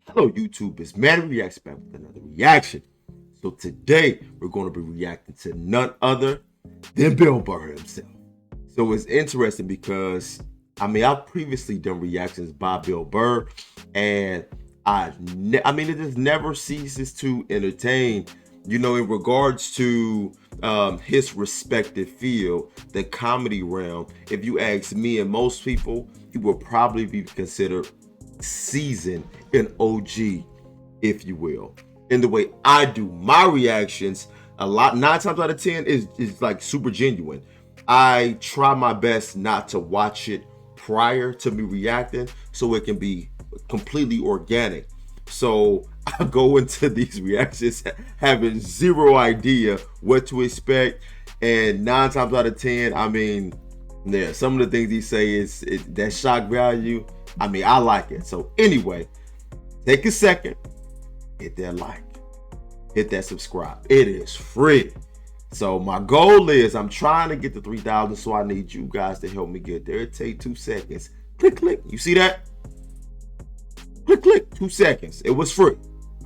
Hello, YouTube. It's Man Reacts back with another reaction. So today we're going to be reacting to none other than Bill Burr himself. So it's interesting because I've previously done reactions by Bill Burr, and it just never ceases to entertain. In regards to his respective field, the comedy realm. If you ask me and most people, he will probably be considered seasoned an OG, if you will. In the way I do my reactions, a lot 9 times out of 10 is like super genuine. I try my best not to watch it prior to me reacting so it can be completely organic. So I go into these reactions having zero idea what to expect, and 9 times out of 10, yeah, some of the things he say is that shock value. I like it. So anyway, take a second, hit that like, hit that subscribe. It is free. So my goal is I'm trying to get to 3,000, so I need you guys to help me get there. It take 2 seconds. Click, click. You see that? Click, click. 2 seconds. It was free.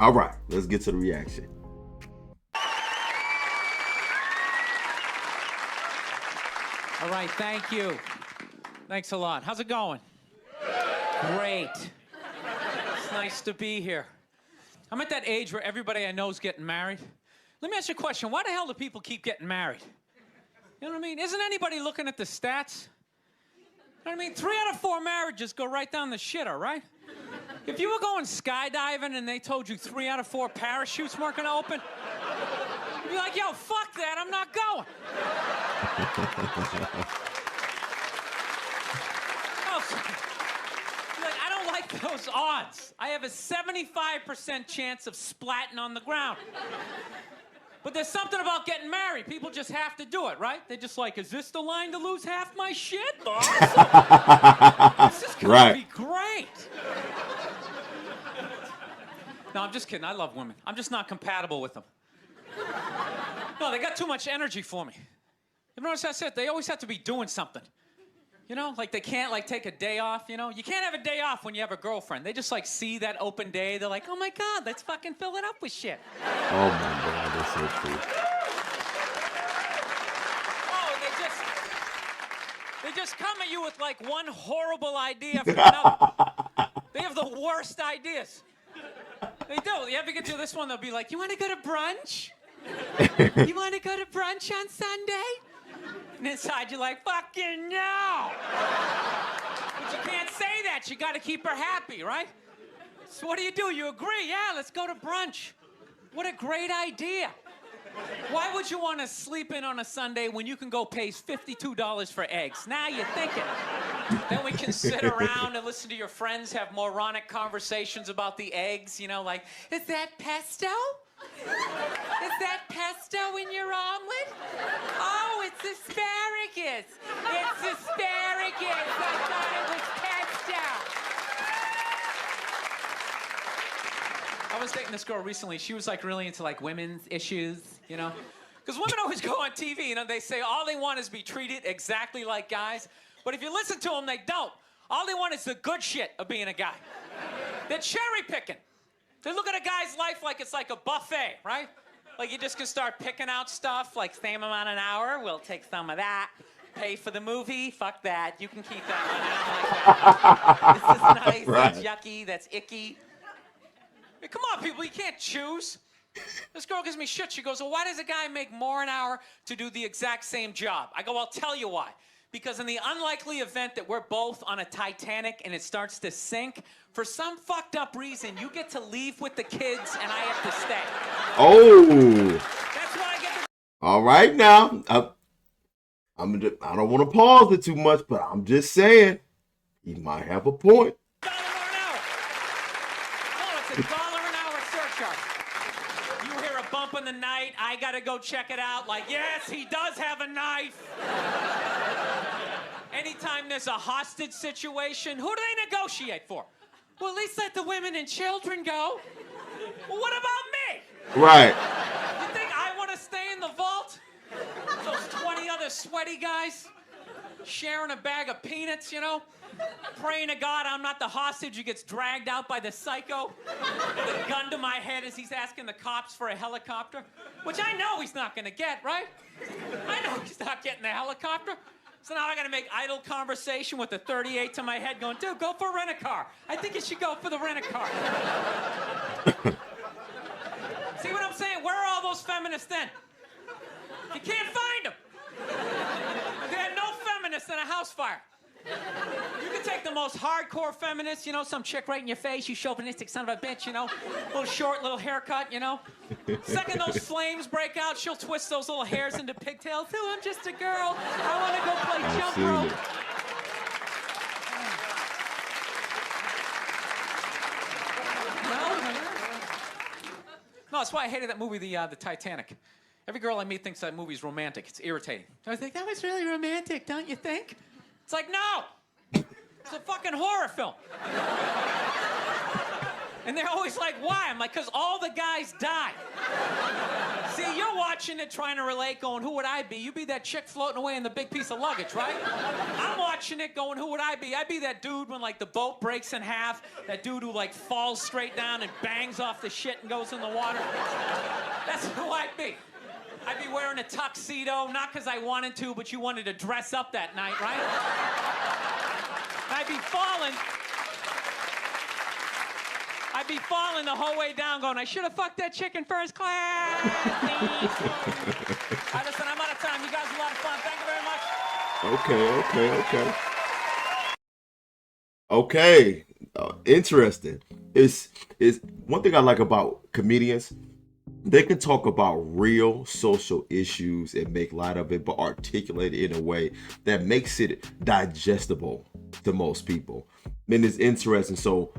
All right, let's get to the reaction. All right, thank you. Thanks a lot. How's it going? Great. It's nice to be here. I'm at that age where everybody I know is getting married. Let me ask you a question. Why the hell do people keep getting married? You know what I mean? Isn't anybody looking at the stats? You know what I mean? 3 out of 4 marriages go right down the shitter, right? If you were going skydiving and they told you 3 out of 4 parachutes weren't going to open, you'd be like, yo, fuck that, I'm not going. I don't like those odds. I have a 75% chance of splatting on the ground. But there's something about getting married. People just have to do it, right? They're just like, is this the line to lose half my shit? Awesome. This is going to be great. No, I'm just kidding. I love women. I'm just not compatible with them. No, they got too much energy for me. You notice I said they always have to be doing something. You know, like they can't like take a day off, you know? You can't have a day off when you have a girlfriend. They just like see that open day. They're like, oh my God, let's fucking fill it up with shit. Oh my God, that's so true. Oh, they just come at you with like one horrible idea after another. They have the worst ideas. They do. You ever get to this one, they'll be like, you want to go to brunch? You want to go to brunch on Sunday? And inside you're like, fucking no! But you can't say that. You got to keep her happy, right? So what do? You agree? Yeah, let's go to brunch. What a great idea. Why would you want to sleep in on a Sunday when you can go pay $52 for eggs? Now you're thinking. Then we can sit around and listen to your friends have moronic conversations about the eggs, you know, like, is that pesto? Is that pesto in your omelet? Oh, it's asparagus. It's asparagus. I thought it was pesto. I was dating this girl recently. She was like really into like women's issues, you know? Because women always go on TV, you know, they say all they want is be treated exactly like guys. But if you listen to them, they don't. All they want is the good shit of being a guy. They're cherry picking. They look at a guy's life like it's like a buffet, right? Like you just can start picking out stuff, like same amount an hour, we'll take some of that. Pay for the movie, fuck that. You can keep that one. I don't like that. This is nice, right. That's yucky, that's icky. Hey, come on, people, you can't choose. This girl gives me shit. She goes, well, why does a guy make more an hour to do the exact same job? I go, I'll tell you why. Because in the unlikely event that we're both on a Titanic and it starts to sink, for some fucked up reason, you get to leave with the kids and I have to stay. Oh. That's why I get to... All right now. I don't want to pause it too much, but I'm just saying, he might have a point. $1 an hour. No, it's $1 an hour surcharge. You hear a bump in the night, I gotta go check it out. Like, yes, he does have a knife. Anytime there's a hostage situation, who do they negotiate for? Well, at least let the women and children go. Well, what about me? Right. You think I want to stay in the vault? Those 20 other sweaty guys? sharing a bag of peanuts, you know, praying to God I'm not the hostage who gets dragged out by the psycho with a gun to my head as he's asking the cops for a helicopter, which I know he's not gonna get, right? I know he's not getting the helicopter. So now I gotta make idle conversation with a 38 to my head going, dude, go for a rent-a-car. I think you should go for the rent-a-car. See what I'm saying? Where are all those feminists then? You can't find them. They had no feminists in a house fire. You can take the most hardcore feminist, you know, some chick right in your face, you chauvinistic son of a bitch, you know, little short, little haircut, you know. Second those flames break out, she'll twist those little hairs into pigtails. Oh, I'm just a girl. I want to go play jump rope. No, that's why I hated that movie, the Titanic. Every girl I meet thinks that movie's romantic. It's irritating. I think that was really romantic, don't you think? It's like, no! It's a fucking horror film. And they're always like, why? I'm like, because all the guys die. See, you're watching it trying to relate, going, who would I be? You'd be that chick floating away in the big piece of luggage, right? I'm watching it going, who would I be? I'd be that dude when, like, the boat breaks in half, that dude who, like, falls straight down and bangs off the shit and goes in the water. That's who I'd be. I'd be wearing a tuxedo, not because I wanted to, but you wanted to dress up that night, right? I'd be falling the whole way down going, I should have fucked that chick in first class. Listen, I'm out of time. You guys are a lot of fun. Thank you very much. Okay. Interesting. It's one thing I like about comedians. They can talk about real social issues and make light of it, but articulate it in a way that makes it digestible to most people. And it's interesting. So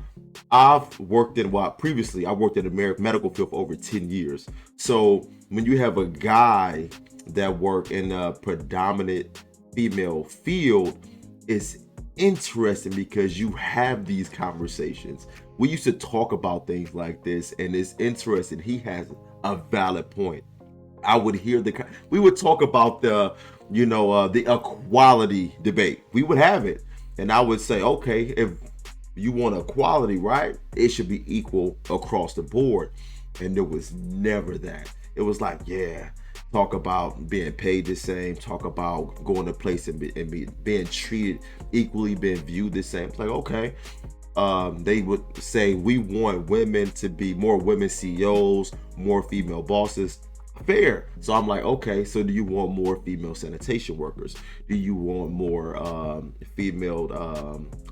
I've worked in previously I worked in the medical field for over 10 years. So when you have a guy that work in a predominant female field, it's interesting because you have these conversations. We used to talk about things like this, and it's interesting. He has a valid point. I would hear we would talk about the equality debate. We would have it, and I would say, okay, if you want equality, right, it should be equal across the board. And there was never that. It was like, yeah, talk about being paid the same, talk about going to place and being treated equally, being viewed the same. It's like, okay. They would say we want women to be more women CEOs, more female bosses. Fair. So I'm like, okay, so do you want more female sanitation workers? Do you want more female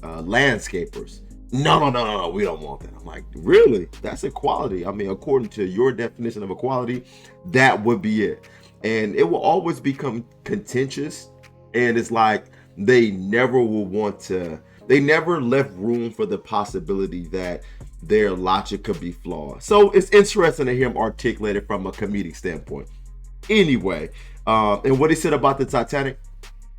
landscapers? No, we don't want that. I'm like, really? That's equality. I mean, according to your definition of equality, that would be it. And it will always become contentious. And it's like they never left room for the possibility that their logic could be flawed. So it's interesting to hear him articulate it from a comedic standpoint. Anyway, and what he said about the Titanic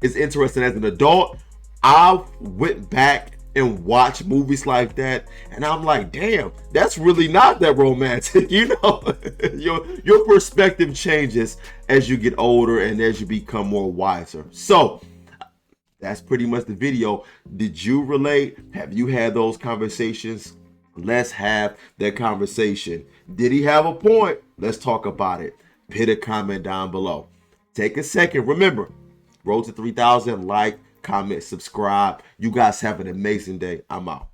is interesting. As an adult, I went back and watched movies like that, and I'm like, damn, that's really not that romantic. You know, your perspective changes as you get older and as you become more wiser. So that's pretty much the video. Did you relate? Have you had those conversations? Let's have that conversation. Did he have a point? Let's talk about it. Hit a comment down below. Take a second. Remember, road to 3,000. Like, comment, subscribe. You guys have an amazing day. I'm out.